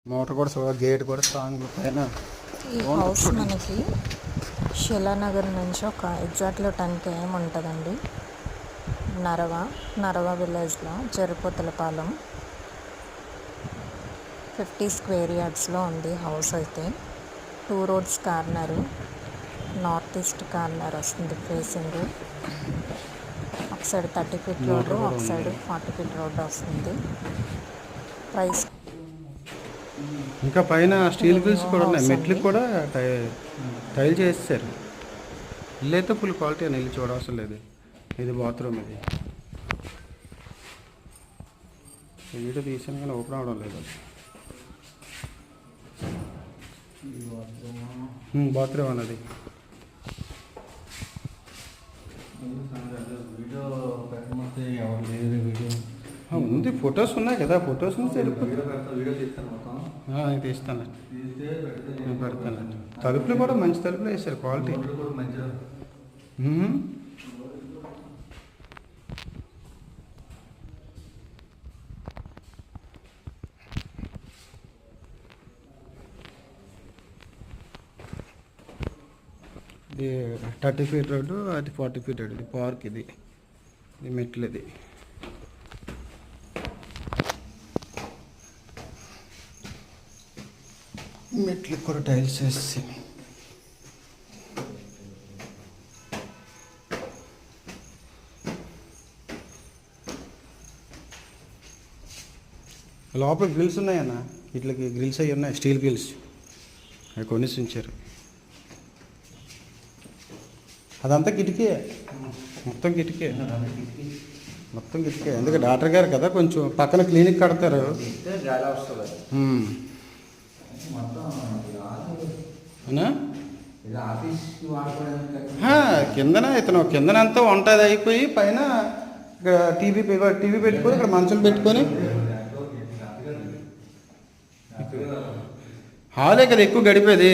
Motor కూడా gate కూడా strong పైన. ఈ హౌస్ మనకి శిలానగర్ నుంచి ఒక ఎగ్జాక్ట్లీ 10 km ఉంటుందండి. నరవ విలేజ్లో చెరుపోతలపాలెం 50 square yardsలో ఉంది హౌస్. అయితే 2 roads corner, north east corner వస్తుంది ఫేసింగ్. ఒక సైడ్ 30 feet రోడ్డు, ఒక సైడ్ 40 feet రోడ్డు వస్తుంది. ప్రైస్ ఇంకా పైన స్టీల్ బిల్స్ కూడా ఉన్నాయి. మెట్లు కూడా టైల్ చేసేసారు. ఇల్లు అయితే ఫుల్ క్వాలిటీ అని ఇల్లు చూడవసరం లేదు. ఇది బాత్రూమ్. ఇది వీడియో తీసాను కానీ ఓపెన్ అవడం లేదు. బాత్రూమ్ అన్నది ఉంది. ఫొటోస్ ఉన్నాయి కదా, ఫొటోస్ తీస్తాను, పెడతాను. తలుపులు కూడా మంచి తలుపులు వేసారు, క్వాలిటీ. ఇది 30 feet రోడ్డు, అది 40 feet రోడ్డు. ఇది పార్క్, ఇది మెట్లు. ఇది మెట్లు కూడా టైల్స్ వేసి. లోపల గ్రిల్స్ ఉన్నాయన్న, వీటికి గ్రిల్స్ అవి ఉన్నాయి, స్టీల్ గ్రిల్స్. అవి కొనేసి ఉంచారు. అదంతా కిటికీ, మొత్తం కిటికీ. ఎందుకంటే డాక్టర్ గారు కదా, కొంచెం పక్కన క్లినిక్ కడతారు. కిందనంతా వంటది అయిపోయి పైన టీవీ పెట్టుకొని ఇక్కడ మంచం పెట్టుకొని. హాలే కదా ఎక్కువ గడిపేది.